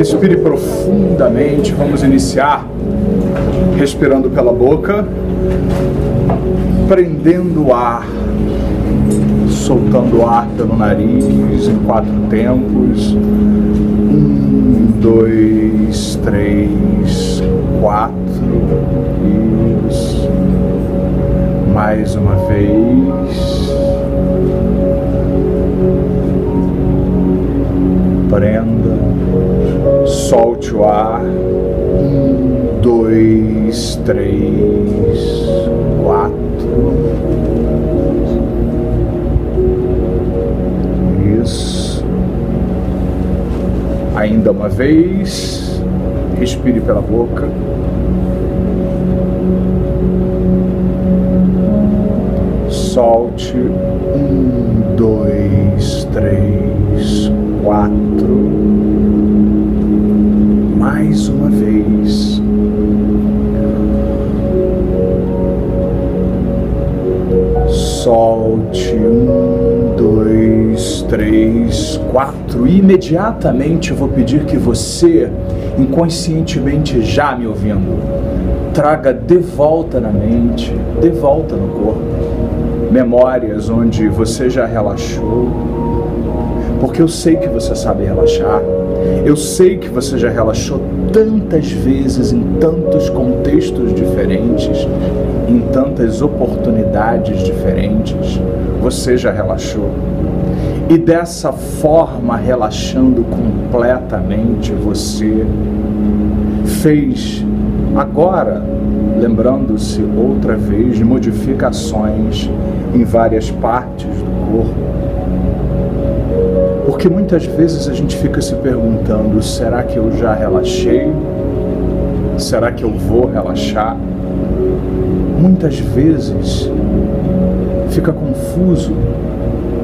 Respire profundamente. Vamos iniciar respirando pela boca, prendendo o ar, soltando o ar pelo nariz em 4 tempos. 1, 2, 3, 4. Isso. Mais uma vez. Prenda. Solte o ar. 1, 2, 3, 4. Isso. Ainda uma vez. Respire pela boca. Solte. 1, 2, 3, 4. Mais uma vez. Solte. 1, 2, 3, 4. Imediatamente eu vou pedir que você, inconscientemente já me ouvindo, traga de volta na mente, de volta no corpo, memórias onde você já relaxou, porque eu sei que você sabe relaxar. Eu sei que você já relaxou tantas vezes, em tantos contextos diferentes, em tantas oportunidades diferentes. Você já relaxou. E dessa forma, relaxando completamente, você fez, agora, lembrando-se outra vez de modificações em várias partes do corpo. Porque muitas vezes a gente fica se perguntando, será que eu já relaxei? Será que eu vou relaxar? Muitas vezes fica confuso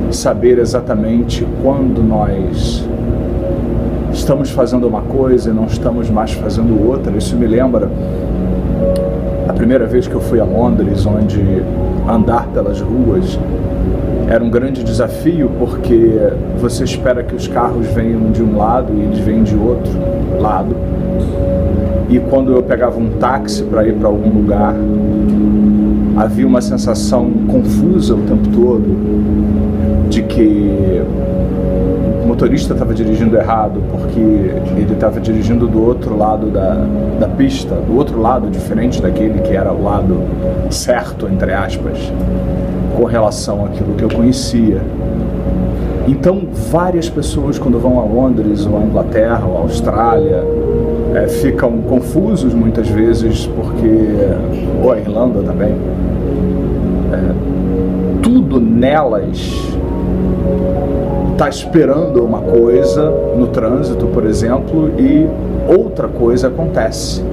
saber exatamente quando nós estamos fazendo uma coisa e não estamos mais fazendo outra. Isso me lembra a primeira vez que eu fui a Londres, onde andar pelas ruas era um grande desafio, porque você espera que os carros venham de um lado e eles vêm de outro lado. E quando eu pegava um táxi para ir para algum lugar, havia uma sensação confusa o tempo todo de que o motorista estava dirigindo errado, porque ele estava dirigindo do outro lado da pista, do outro lado diferente daquele que era o lado certo, entre aspas, com relação àquilo que eu conhecia. Então, várias pessoas, quando vão a Londres, ou a Inglaterra, ou a Austrália, ficam confusos muitas vezes, porque, ou a Irlanda também, tudo nelas está esperando uma coisa no trânsito, por exemplo, e outra coisa acontece.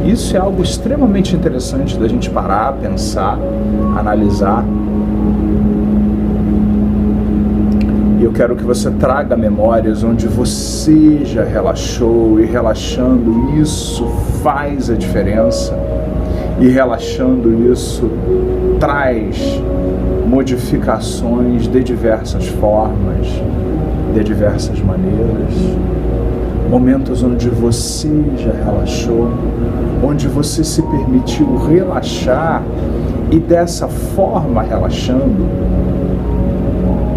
Isso é algo extremamente interessante da gente parar, pensar, analisar. E eu quero que você traga memórias onde você já relaxou, e relaxando isso faz a diferença, e relaxando isso traz modificações de diversas formas, de diversas maneiras. Momentos onde você já relaxou, onde você se permitiu relaxar e dessa forma, relaxando,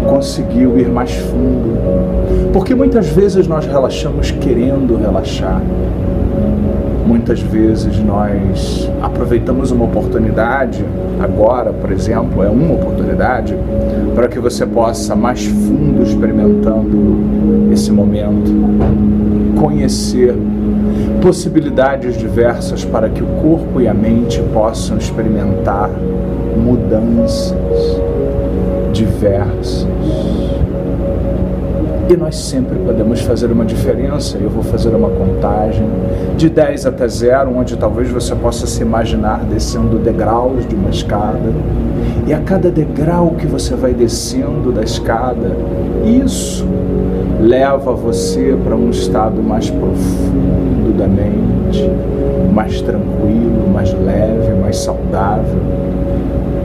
conseguiu ir mais fundo. Porque muitas vezes nós relaxamos querendo relaxar. Muitas vezes nós aproveitamos uma oportunidade, agora, por exemplo, é uma oportunidade para que você possa mais fundo experimentando esse momento, conhecer possibilidades diversas para que o corpo e a mente possam experimentar mudanças diversas. E nós sempre podemos fazer uma diferença. Eu vou fazer uma contagem de 10 até 0, onde talvez você possa se imaginar descendo degraus de uma escada. E a cada degrau que você vai descendo da escada, isso leva você para um estado mais profundo da mente, mais tranquilo, mais leve, mais saudável.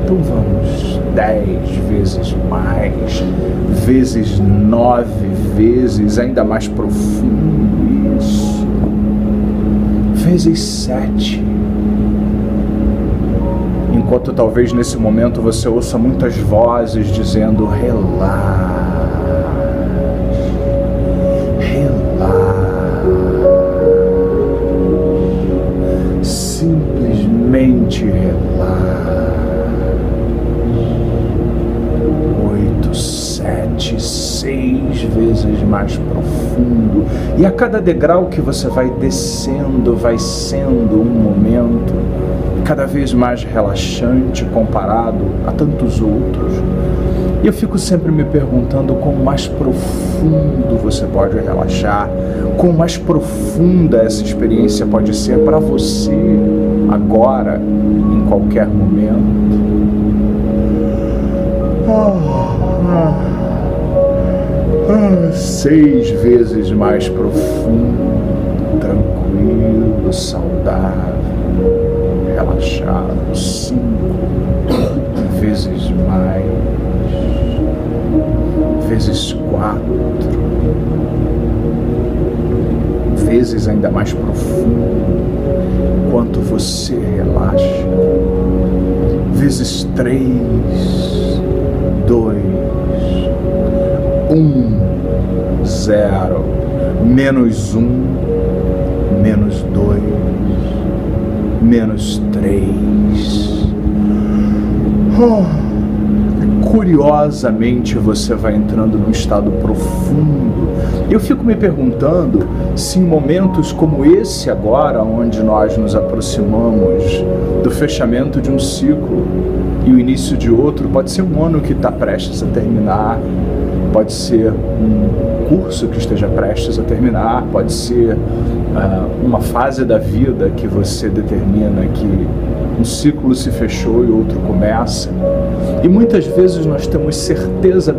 Então vamos 10 vezes mais, vezes 9 vezes, ainda mais profundo. Isso. vezes 7. Enquanto talvez nesse momento você ouça muitas vozes dizendo: relaxa, relaxa, simplesmente relaxa. 8, 7, 6 vezes mais profundo. E a cada degrau que você vai descendo, vai sendo um momento cada vez mais relaxante comparado a tantos outros. E eu fico sempre me perguntando quão mais profundo você pode relaxar, quão mais profunda essa experiência pode ser para você agora, em qualquer momento. 6 vezes mais profundo, tranquilo, saudável, relaxado. 5 vezes mais, vezes 4, vezes ainda mais profundo, enquanto você relaxa. Vezes 3, 2, 1, 0, menos 1, menos 2, menos 3. Curiosamente você vai entrando num estado profundo. Eu fico me perguntando se em momentos como esse agora, onde nós nos aproximamos do fechamento de um ciclo e o início de outro, pode ser um ano que está prestes a terminar, pode ser um curso que esteja prestes a terminar, pode ser uma fase da vida que você determina que um ciclo se fechou e outro começa. E muitas vezes nós temos certeza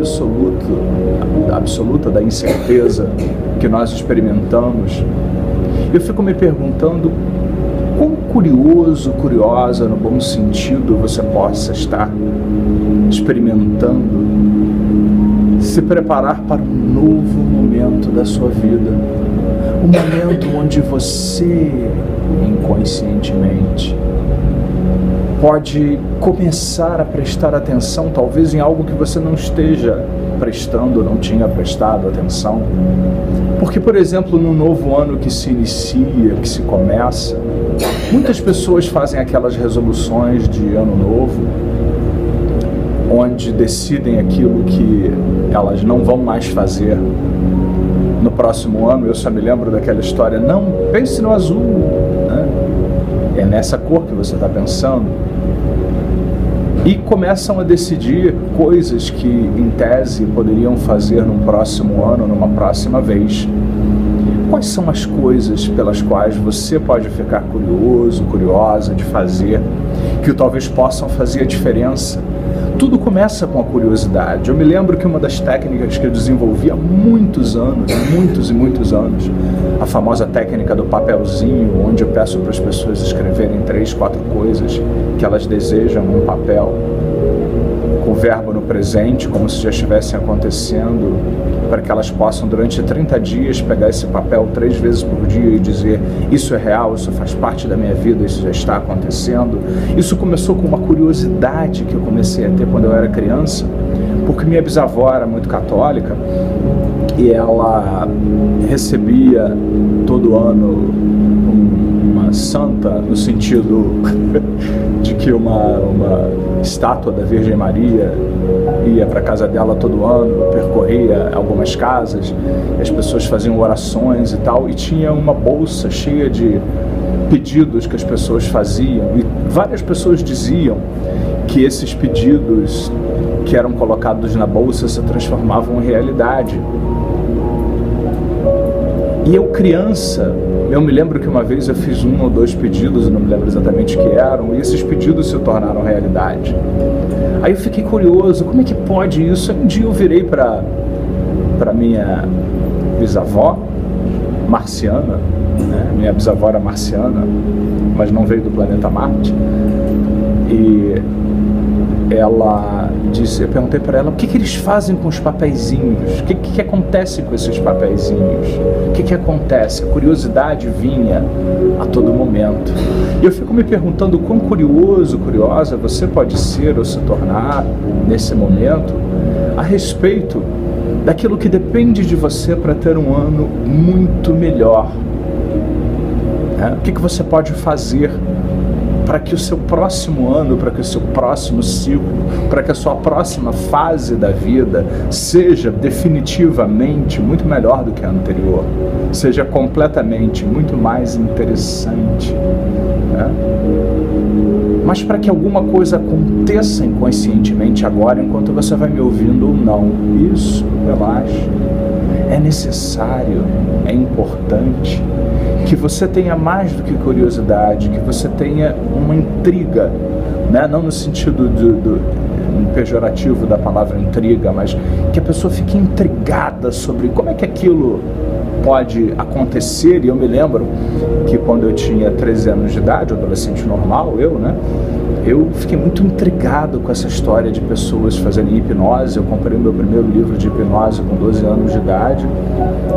absoluta da incerteza que nós experimentamos. Eu fico me perguntando quão curioso, curiosa, no bom sentido, você possa estar experimentando se preparar para um novo momento da sua vida. Um momento onde você, inconscientemente, pode começar a prestar atenção, talvez em algo que você não esteja prestando, não tinha prestado atenção. Porque, por exemplo, no novo ano que se inicia, que se começa, muitas pessoas fazem aquelas resoluções de ano novo, onde decidem aquilo que elas não vão mais fazer no próximo ano. Eu só me lembro daquela história: não pense no azul, né? É nessa cor que você está pensando. E começam a decidir coisas que, em tese, poderiam fazer num próximo ano, numa próxima vez. Quais são as coisas pelas quais você pode ficar curioso, curiosa de fazer, que talvez possam fazer a diferença? Tudo começa com a curiosidade. Eu me lembro que uma das técnicas que eu desenvolvi há muitos anos, muitos e muitos anos, a famosa técnica do papelzinho, onde eu peço para as pessoas escreverem 3, 4 coisas que elas desejam num papel, com o verbo no presente, como se já estivessem acontecendo, para que elas possam, durante 30 dias, pegar esse papel 3 vezes por dia e dizer: isso é real, isso faz parte da minha vida, isso já está acontecendo. Isso começou com uma curiosidade que eu comecei a ter quando eu era criança, porque minha bisavó era muito católica e ela recebia todo ano uma santa, no sentido de que uma estátua da Virgem Maria ia para a casa dela todo ano, percorria algumas casas, e as pessoas faziam orações e tal, e tinha uma bolsa cheia de pedidos que as pessoas faziam, e várias pessoas diziam que esses pedidos que eram colocados na bolsa se transformavam em realidade. E eu, criança, eu me lembro que uma vez eu fiz 1 ou 2 pedidos, eu não me lembro exatamente o que eram, e esses pedidos se tornaram realidade. Aí eu fiquei curioso, como é que pode isso? Aí um dia eu virei para minha bisavó, marciana, né? Minha bisavó era marciana, mas não veio do planeta Marte, e eu perguntei para ela o que eles fazem com os papeizinhos, o que acontece com esses papeizinhos, o que acontece. A curiosidade vinha a todo momento. E eu fico me perguntando quão curiosa você pode ser ou se tornar nesse momento a respeito daquilo que depende de você para ter um ano muito melhor. O que você pode fazer para que o seu próximo ano, para que o seu próximo ciclo, para que a sua próxima fase da vida seja definitivamente muito melhor do que a anterior, seja completamente muito mais interessante, né? Mas para que alguma coisa aconteça inconscientemente agora, enquanto você vai me ouvindo ou não, isso, relaxe, é necessário, é importante que você tenha mais do que curiosidade, que você tenha uma intriga, né? Não no sentido pejorativo da palavra intriga, mas que a pessoa fique intrigada sobre como é que aquilo pode acontecer. E eu me lembro que quando eu tinha 13 anos de idade, adolescente normal, eu fiquei muito intrigado com essa história de pessoas fazerem hipnose. Eu comprei o meu primeiro livro de hipnose com 12 anos de idade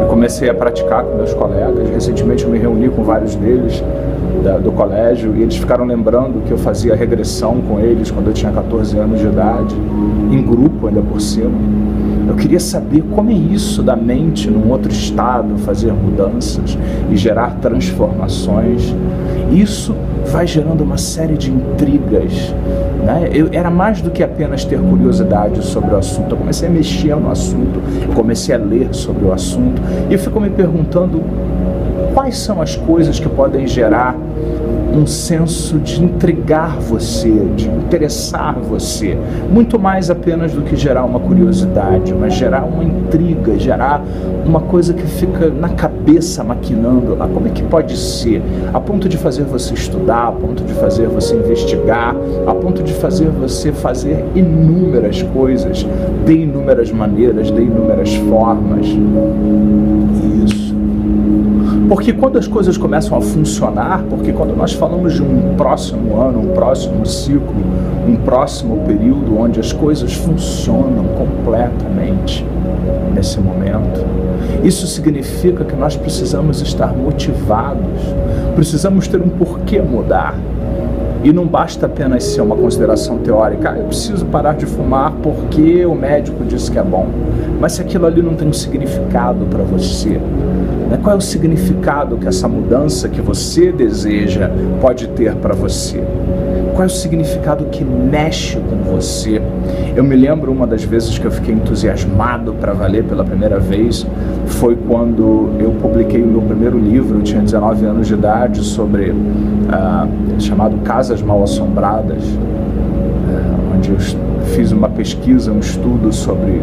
e comecei a praticar com meus colegas. Recentemente eu me reuni com vários deles do colégio e eles ficaram lembrando que eu fazia regressão com eles quando eu tinha 14 anos de idade, em grupo ainda por cima. Eu queria saber como é isso da mente num outro estado, fazer mudanças e gerar transformações. Isso vai gerando uma série de intrigas, né? Era mais do que apenas ter curiosidade sobre o assunto. Eu comecei a mexer no assunto, eu comecei a ler sobre o assunto e eu fico me perguntando quais são as coisas que podem gerar um senso de intrigar você, de interessar você, muito mais apenas do que gerar uma curiosidade, mas gerar uma intriga, gerar uma coisa que fica na cabeça maquinando. Como é que pode ser? A ponto de fazer você estudar, a ponto de fazer você investigar, a ponto de fazer você fazer inúmeras coisas, de inúmeras maneiras, de inúmeras formas. Isso. Porque quando as coisas começam a funcionar, porque quando nós falamos de um próximo ano, um próximo ciclo, um próximo período onde as coisas funcionam completamente nesse momento, isso significa que nós precisamos estar motivados, precisamos ter um porquê mudar. E não basta apenas ser uma consideração teórica, eu preciso parar de fumar porque o médico disse que é bom. Mas se aquilo ali não tem um significado para você, né? Qual é o significado que essa mudança que você deseja pode ter para você? Qual é o significado que mexe com você? Eu me lembro uma das vezes que eu fiquei entusiasmado para valer pela primeira vez, foi quando eu publiquei o meu primeiro livro. Eu tinha 19 anos de idade, chamado Casas Mal-Assombradas, onde eu fiz uma pesquisa, um estudo sobre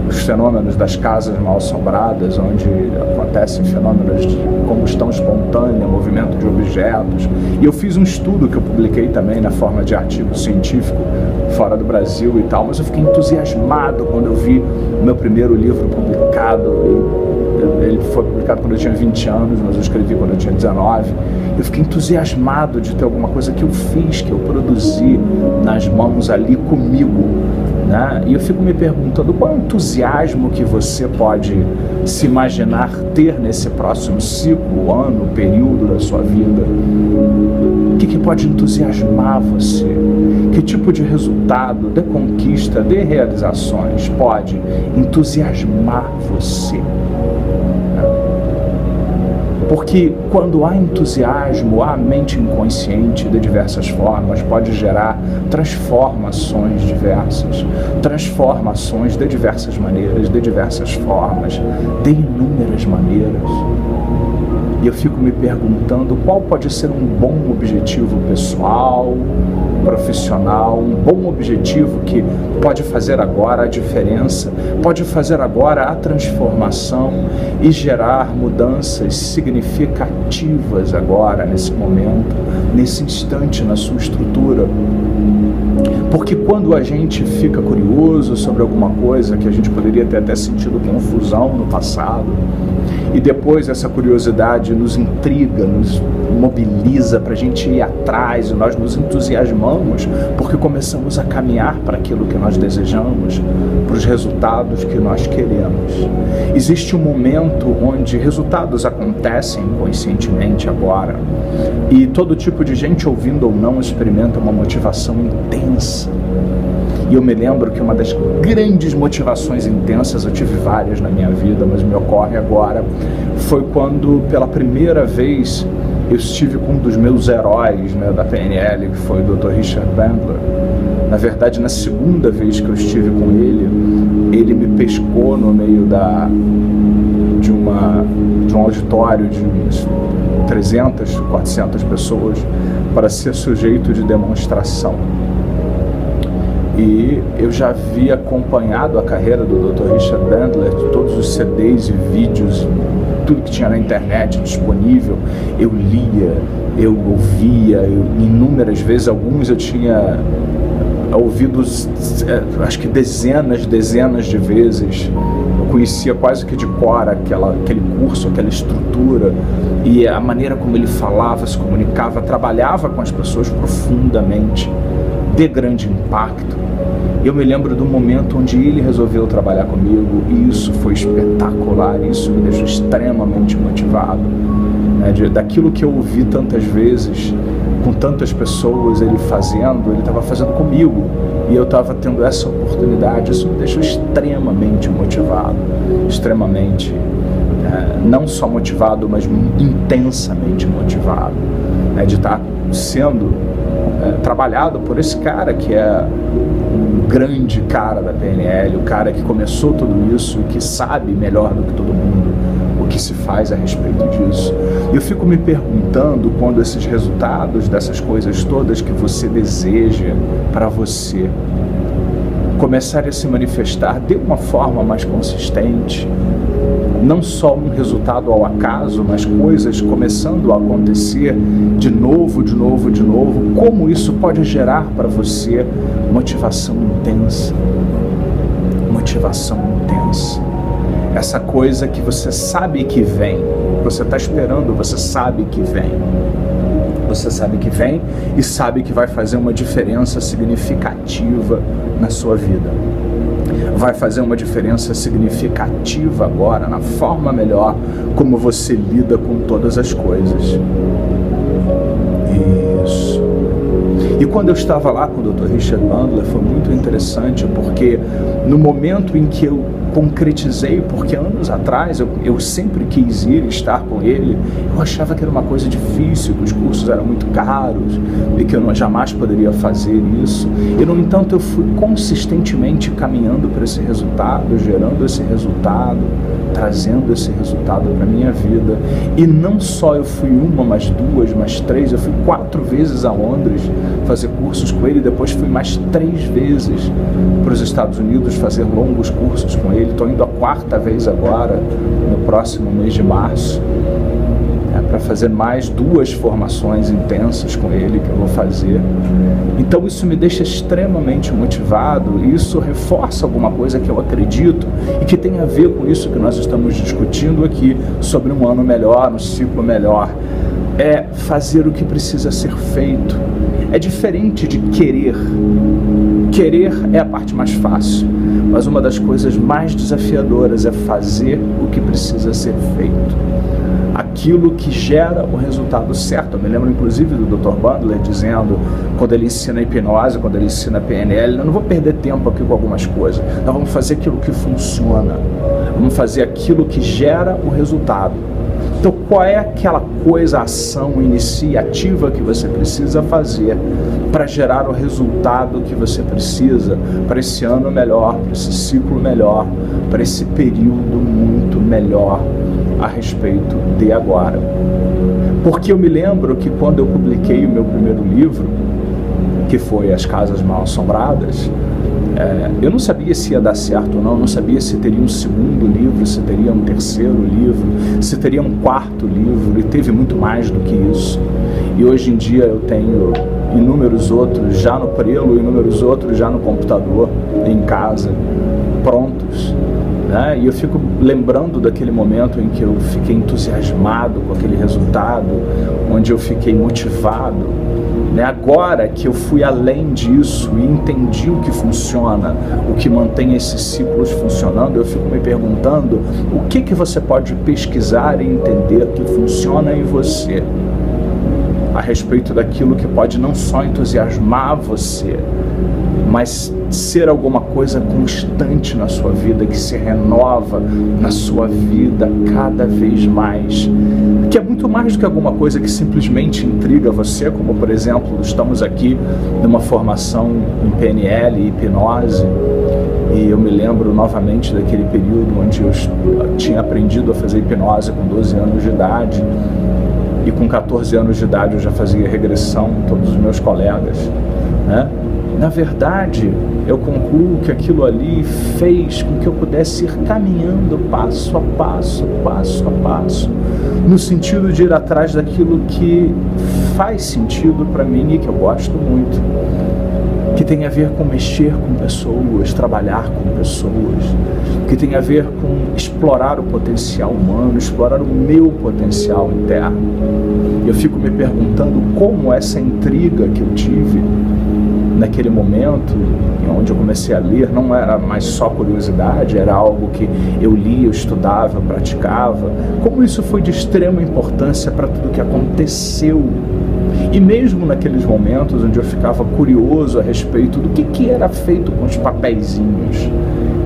os fenômenos das casas mal-assombradas, onde acontecem fenômenos de combustão espontânea, movimento de objetos. E eu fiz um estudo que eu publiquei também na forma de artigo científico fora do Brasil e tal, mas eu fiquei entusiasmado quando eu vi o meu primeiro livro publicado. Ele foi publicado quando eu tinha 20 anos, mas eu escrevi quando eu tinha 19. Eu fiquei entusiasmado de ter alguma coisa que eu fiz, que eu produzi nas mãos ali comigo, né? E eu fico me perguntando qual é o entusiasmo que você pode se imaginar ter nesse próximo ciclo, ano, período da sua vida. O que pode entusiasmar você? Que tipo de resultado, de conquista, de realizações pode entusiasmar você? Porque quando há entusiasmo, a mente inconsciente de diversas formas pode gerar transformações diversas, transformações de diversas maneiras, de diversas formas, de inúmeras maneiras. E eu fico me perguntando qual pode ser um bom objetivo pessoal, profissional, um bom objetivo que pode fazer agora a diferença, pode fazer agora a transformação e gerar mudanças significativas agora, nesse momento, nesse instante na sua estrutura. Porque quando a gente fica curioso sobre alguma coisa que a gente poderia ter até sentido confusão no passado, e depois essa curiosidade nos intriga, mobiliza para a gente ir atrás, e nós nos entusiasmamos porque começamos a caminhar para aquilo que nós desejamos, para os resultados que nós queremos. Existe um momento onde resultados acontecem inconscientemente agora, e todo tipo de gente, ouvindo ou não, experimenta uma motivação intensa. E eu me lembro que uma das grandes motivações intensas, eu tive várias na minha vida, mas me ocorre agora, foi quando pela primeira vez eu estive com um dos meus heróis, né, da PNL, que foi o Dr. Richard Bandler. Na verdade, na segunda vez que eu estive com ele, ele me pescou no meio de um auditório de uns 300, 400 pessoas para ser sujeito de demonstração. E eu já havia acompanhado a carreira do Dr. Richard Bandler, de todos os CDs e vídeos, tudo que tinha na internet disponível, eu lia, eu ouvia, inúmeras vezes, alguns eu tinha ouvido, acho que dezenas de vezes. Eu conhecia quase que de cor aquele curso, aquela estrutura, e a maneira como ele falava, se comunicava, trabalhava com as pessoas profundamente, de grande impacto. Eu me lembro do momento onde ele resolveu trabalhar comigo, e isso foi espetacular, isso me deixou extremamente motivado, né? Daquilo que eu ouvi tantas vezes, com tantas pessoas, ele estava fazendo comigo, e eu estava tendo essa oportunidade. Isso me deixou extremamente motivado, extremamente, não só motivado, mas intensamente motivado, né? De estar sendo trabalhado por esse cara que é um grande cara da PNL, o cara que começou tudo isso e que sabe melhor do que todo mundo o que se faz a respeito disso. Eu fico me perguntando quando esses resultados dessas coisas todas que você deseja para você começarem a se manifestar de uma forma mais consistente, não só um resultado ao acaso, mas coisas começando a acontecer de novo, como isso pode gerar para você motivação intensa. Motivação intensa. Essa coisa que você sabe que vem, você está esperando, você sabe que vem. Você sabe que vem e sabe que vai fazer uma diferença significativa na sua vida. Vai fazer uma diferença significativa agora na forma melhor como você lida com todas as coisas. Isso. E quando eu estava lá com o Dr. Richard Bandler, foi muito interessante, porque no momento em que eu concretizei, porque anos atrás eu sempre quis ir estar com ele, eu achava que era uma coisa difícil, que os cursos eram muito caros e que eu jamais poderia fazer isso. E, no entanto, eu fui consistentemente caminhando para esse resultado, gerando esse resultado, trazendo esse resultado para a minha vida. E não só eu fui uma, mas duas, mas três, eu fui 4 vezes a Londres fazer cursos com ele, depois fui mais 3 vezes para os Estados Unidos fazer longos cursos com ele. Estou indo a 4ª vez agora, no próximo mês de março, para fazer mais 2 formações intensas com ele que eu vou fazer. Então isso me deixa extremamente motivado, e isso reforça alguma coisa que eu acredito e que tem a ver com isso que nós estamos discutindo aqui, sobre um ano melhor, um ciclo melhor. É fazer o que precisa ser feito. É diferente de querer. Querer é a parte mais fácil, mas uma das coisas mais desafiadoras é fazer o que precisa ser feito. Aquilo que gera o resultado certo. Eu me lembro inclusive do Dr. Bandler dizendo, quando ele ensina hipnose, quando ele ensina PNL, eu não vou perder tempo aqui com algumas coisas, nós vamos fazer aquilo que funciona, vamos fazer aquilo que gera o resultado. Então, qual é aquela coisa, ação, iniciativa que você precisa fazer para gerar o resultado que você precisa para esse ano melhor, para esse ciclo melhor, para esse período muito melhor a respeito de agora? Porque eu me lembro que quando eu publiquei o meu primeiro livro, que foi As Casas Mal Assombradas, eu não sabia se ia dar certo ou não, não sabia se teria um segundo livro, se teria um terceiro livro, se teria um 4º livro, e teve muito mais do que isso. E hoje em dia eu tenho inúmeros outros já no prelo, inúmeros outros já no computador, em casa, prontos, né? E eu fico lembrando daquele momento em que eu fiquei entusiasmado com aquele resultado, onde eu fiquei motivado, né? Agora que eu fui além disso e entendi o que funciona, o que mantém esses ciclos funcionando, eu fico me perguntando o que você pode pesquisar e entender que funciona em você, a respeito daquilo que pode não só entusiasmar você, mas ser alguma coisa constante na sua vida, que se renova na sua vida cada vez mais. Que é muito mais do que alguma coisa que simplesmente intriga você, como por exemplo, estamos aqui numa formação em PNL e hipnose, e eu me lembro novamente daquele período onde eu tinha aprendido a fazer hipnose com 12 anos de idade, e com 14 anos de idade eu já fazia regressão, todos os meus colegas, né? Na verdade, eu concluo que aquilo ali fez com que eu pudesse ir caminhando passo a passo, passo a passo, no sentido de ir atrás daquilo que faz sentido para mim e que eu gosto muito, que tem a ver com mexer com pessoas, trabalhar com pessoas, que tem a ver com explorar o potencial humano, explorar o meu potencial interno. Eu fico me perguntando como essa intriga que eu tive naquele momento, onde eu comecei a ler, não era mais só curiosidade, era algo que eu lia, eu estudava, eu praticava, como isso foi de extrema importância para tudo que aconteceu. E mesmo naqueles momentos onde eu ficava curioso a respeito do que era feito com os papeizinhos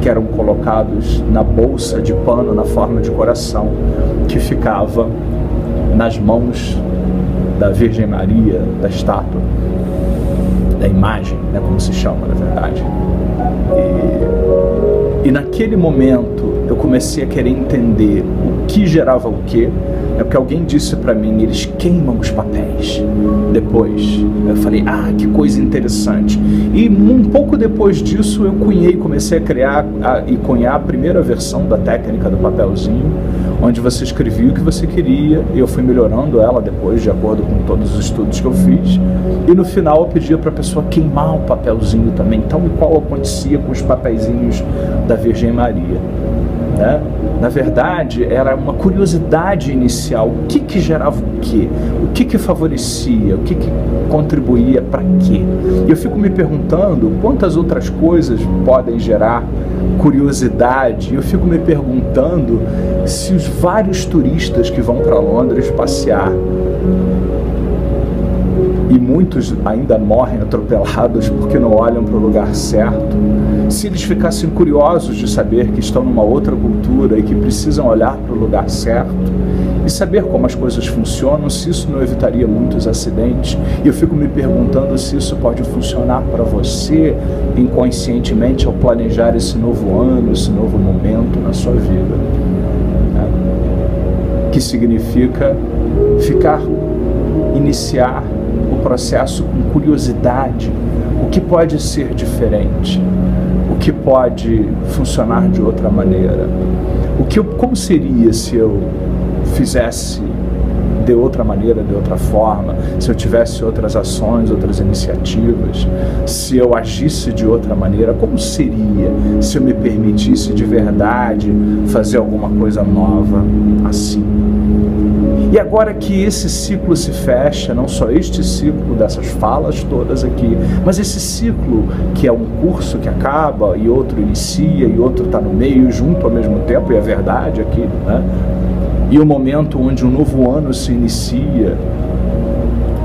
que eram colocados na bolsa de pano na forma de coração, que ficava nas mãos da Virgem Maria, da estátua, da imagem, né, como se chama na verdade. E naquele momento eu comecei a querer entender o que gerava o quê. É porque alguém disse para mim, eles queimam os papéis. Depois eu falei, que coisa interessante. E um pouco depois disso eu comecei a criar e cunhar a primeira versão da técnica do papelzinho, onde você escrevia o que você queria, e eu fui melhorando ela depois, de acordo com todos os estudos que eu fiz, e no final eu pedia para a pessoa queimar o papelzinho também, tal e qual acontecia com os papeizinhos da Virgem Maria, né? Na verdade, era uma curiosidade inicial, o que gerava o quê? O que favorecia? O que contribuía para quê? E eu fico me perguntando quantas outras coisas podem gerar curiosidade. Eu fico me perguntando se os vários turistas que vão para Londres passear, e muitos ainda morrem atropelados porque não olham para o lugar certo, se eles ficassem curiosos de saber que estão numa outra cultura e que precisam olhar para o lugar certo e saber como as coisas funcionam, se isso não evitaria muitos acidentes. E eu fico me perguntando se isso pode funcionar para você inconscientemente ao planejar esse novo ano, esse novo momento na sua vida, né? Que significa iniciar o processo com curiosidade. O que pode ser diferente? O que pode funcionar de outra maneira? Como seria se eu fizesse de outra maneira, de outra forma, se eu tivesse outras ações, outras iniciativas, se eu agisse de outra maneira? Como seria se eu me permitisse de verdade fazer alguma coisa nova assim? E agora que esse ciclo se fecha, não só este ciclo dessas falas todas aqui, mas esse ciclo que é um curso que acaba e outro inicia e outro está no meio, junto ao mesmo tempo, e é verdade aqui, né? E o momento onde um novo ano se inicia,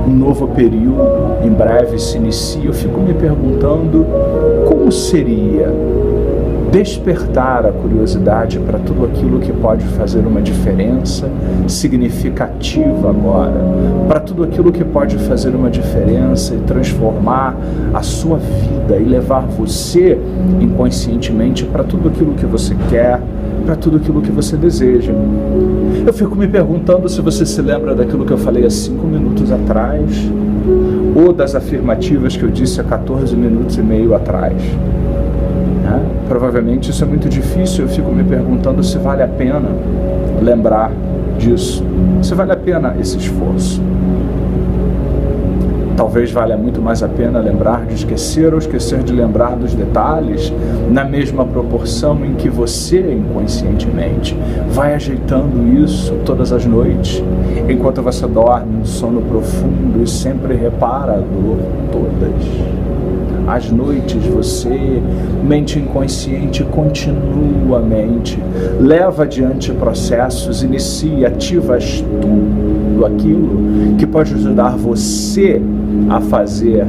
um novo período em breve se inicia, eu fico me perguntando como seria despertar a curiosidade para tudo aquilo que pode fazer uma diferença significativa agora, para tudo aquilo que pode fazer uma diferença e transformar a sua vida e levar você inconscientemente para tudo aquilo que você quer, para tudo aquilo que você deseja. Eu fico me perguntando se você se lembra daquilo que eu falei há 5 minutos atrás, ou das afirmativas que eu disse há 14 minutos e meio atrás. Provavelmente isso é muito difícil. Eu fico me perguntando se vale a pena lembrar disso, se vale a pena esse esforço. Talvez valha muito mais a pena lembrar de esquecer ou esquecer de lembrar dos detalhes, na mesma proporção em que você, inconscientemente, vai ajeitando isso todas as noites, enquanto você dorme um sono profundo e sempre reparador todas as noites. Você, mente inconsciente, continuamente leva adiante processos, inicia, ativas tudo aquilo que pode ajudar você a fazer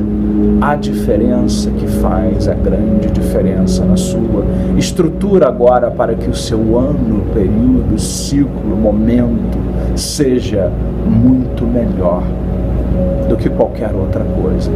a diferença que faz a grande diferença na sua estrutura agora, para que o seu ano, período, ciclo, momento seja muito melhor do que qualquer outra coisa.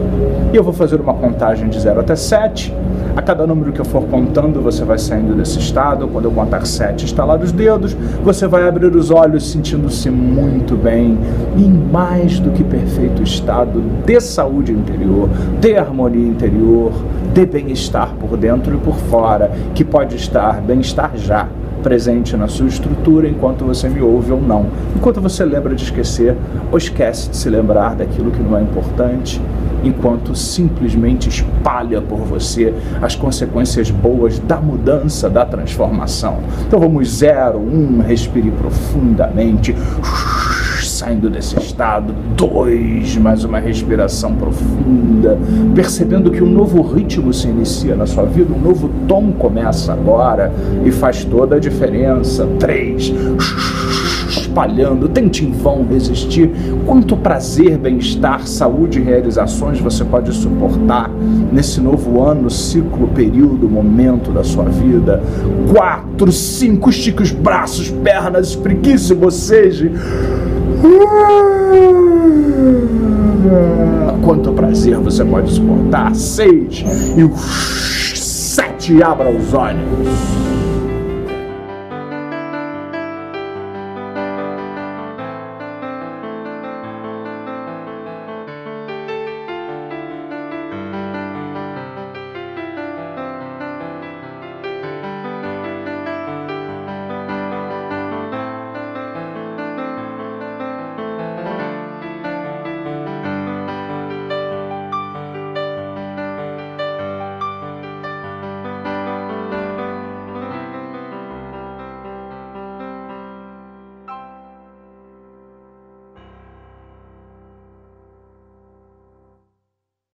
E eu vou fazer uma contagem de 0 até 7. A cada número que eu for contando, você vai saindo desse estado. Quando eu contar 7, estalar os dedos, você vai abrir os olhos sentindo-se muito bem, em mais do que perfeito estado de saúde interior, de harmonia interior, de bem-estar por dentro e por fora, que pode estar bem-estar já presente na sua estrutura enquanto você me ouve ou não. Enquanto você lembra de esquecer ou esquece de se lembrar daquilo que não é importante, enquanto simplesmente espalha por você as consequências boas da mudança, da transformação. Então vamos 0, 1, respire profundamente, saindo desse estado. 2, mais uma respiração profunda, percebendo que um novo ritmo se inicia na sua vida, um novo tom começa agora e faz toda a diferença. 3, espalhando, tente em vão resistir. Quanto prazer, bem-estar, saúde e realizações você pode suportar nesse novo ano, ciclo, período, momento da sua vida. 4, 5, estique os braços, pernas, espreguice boceje. Quanto prazer você pode suportar. 6 e 7, abra os olhos.